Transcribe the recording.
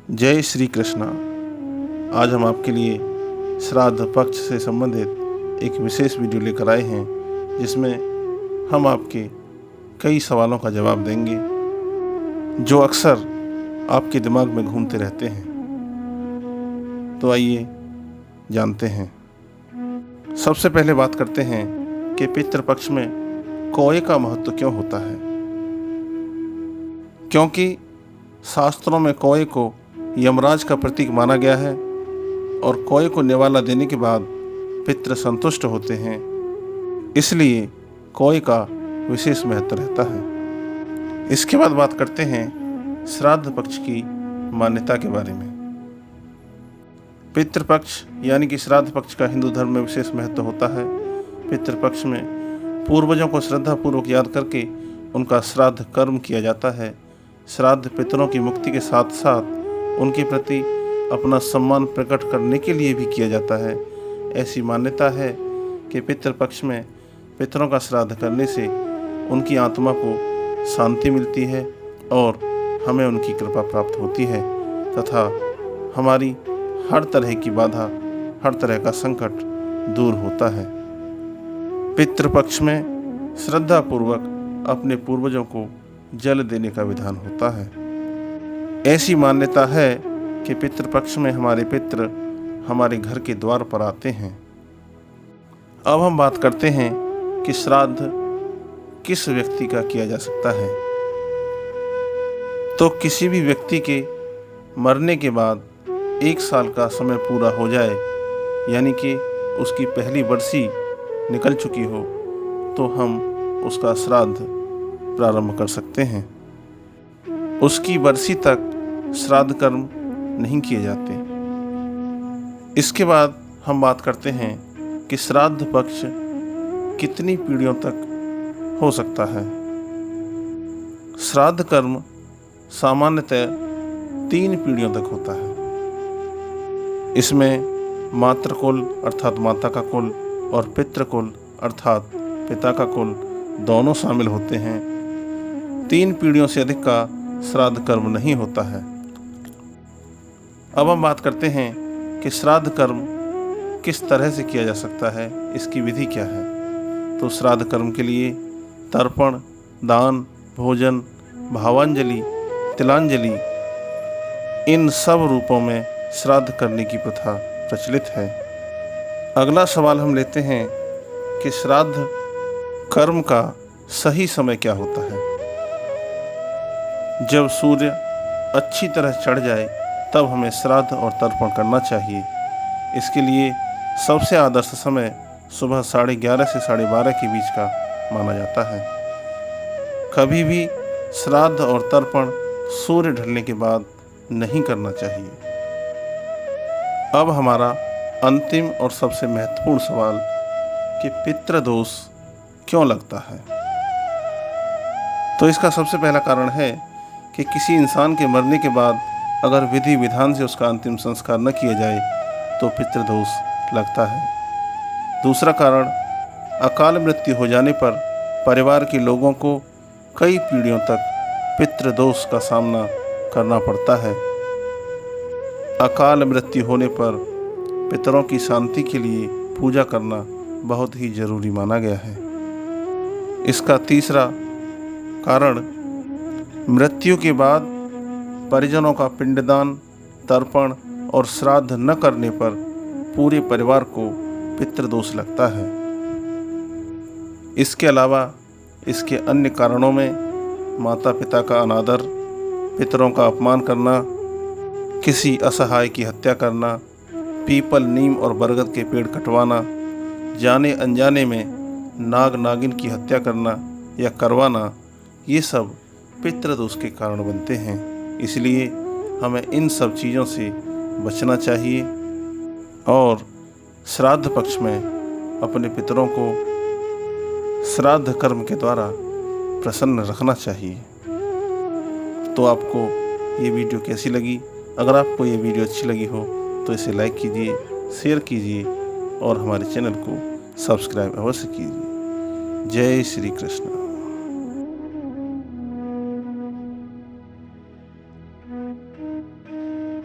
जय श्री कृष्णा। आज हम आपके लिए श्राद्ध पक्ष से संबंधित एक विशेष वीडियो लेकर आए हैं, जिसमें हम आपके कई सवालों का जवाब देंगे जो अक्सर आपके दिमाग में घूमते रहते हैं। तो आइए जानते हैं। सबसे पहले बात करते हैं कि पितृपक्ष में कौए का महत्व क्यों होता है। क्योंकि शास्त्रों में कौए को यमराज का प्रतीक माना गया है और कौए को निवाला देने के बाद पितृ संतुष्ट होते हैं, इसलिए कौए का विशेष महत्व रहता है। इसके बाद बात करते हैं श्राद्ध पक्ष की मान्यता के बारे में। पितृपक्ष यानी कि श्राद्ध पक्ष का हिंदू धर्म में विशेष महत्व होता है। पितृपक्ष में पूर्वजों को श्रद्धापूर्वक याद करके उनका श्राद्ध कर्म किया जाता है। श्राद्ध पितरों की मुक्ति के साथ साथ उनके प्रति अपना सम्मान प्रकट करने के लिए भी किया जाता है। ऐसी मान्यता है कि पितृपक्ष में पितरों का श्राद्ध करने से उनकी आत्मा को शांति मिलती है और हमें उनकी कृपा प्राप्त होती है तथा हमारी हर तरह की बाधा, हर तरह का संकट दूर होता है। पितृपक्ष में श्रद्धापूर्वक अपने पूर्वजों को जल देने का विधान होता है। ऐसी मान्यता है कि पितृपक्ष में हमारे पितृ हमारे घर के द्वार पर आते हैं। अब हम बात करते हैं कि श्राद्ध किस व्यक्ति का किया जा सकता है। तो किसी भी व्यक्ति के मरने के बाद 1 साल का समय पूरा हो जाए, यानी कि उसकी पहली बरसी निकल चुकी हो, तो हम उसका श्राद्ध प्रारंभ कर सकते हैं। उसकी बरसी तक श्राद्ध कर्म नहीं किए जाते। इसके बाद हम बात करते हैं कि श्राद्ध पक्ष कितनी पीढ़ियों तक हो सकता है। श्राद्ध कर्म सामान्यतः 3 पीढ़ियों तक होता है। इसमें मातृकुल अर्थात माता का कुल और पितृकुल अर्थात पिता का कुल दोनों शामिल होते हैं। 3 पीढ़ियों से अधिक का श्राद्ध कर्म नहीं होता है। अब हम बात करते हैं कि श्राद्ध कर्म किस तरह से किया जा सकता है, इसकी विधि क्या है। तो श्राद्ध कर्म के लिए तर्पण, दान, भोजन, भावांजलि, तिलांजलि, इन सब रूपों में श्राद्ध करने की प्रथा प्रचलित है। अगला सवाल हम लेते हैं कि श्राद्ध कर्म का सही समय क्या होता है। जब सूर्य अच्छी तरह चढ़ जाए तब हमें श्राद्ध और तर्पण करना चाहिए। इसके लिए सबसे आदर्श समय सुबह 11:30 से 12:30 के बीच का माना जाता है। कभी भी श्राद्ध और तर्पण सूर्य ढलने के बाद नहीं करना चाहिए। अब हमारा अंतिम और सबसे महत्वपूर्ण सवाल कि पितृदोष क्यों लगता है। तो इसका सबसे पहला कारण है कि किसी इंसान के मरने के बाद अगर विधि विधान से उसका अंतिम संस्कार न किया जाए तो पितृदोष लगता है। दूसरा कारण, अकाल मृत्यु हो जाने पर परिवार के लोगों को कई पीढ़ियों तक पितृदोष का सामना करना पड़ता है। अकाल मृत्यु होने पर पितरों की शांति के लिए पूजा करना बहुत ही जरूरी माना गया है। इसका तीसरा कारण, मृत्यु के बाद परिजनों का पिंडदान, तर्पण और श्राद्ध न करने पर पूरे परिवार को पितृदोष लगता है। इसके अलावा इसके अन्य कारणों में माता पिता का अनादर, पितरों का अपमान करना, किसी असहाय की हत्या करना, पीपल, नीम और बरगद के पेड़ कटवाना, जाने अनजाने में नाग नागिन की हत्या करना या करवाना, ये सब पितृदोष के कारण बनते हैं। इसलिए हमें इन सब चीज़ों से बचना चाहिए और श्राद्ध पक्ष में अपने पितरों को श्राद्ध कर्म के द्वारा प्रसन्न रखना चाहिए। तो आपको ये वीडियो कैसी लगी? अगर आपको ये वीडियो अच्छी लगी हो तो इसे लाइक कीजिए, शेयर कीजिए और हमारे चैनल को सब्सक्राइब अवश्य कीजिए। जय श्री कृष्ण।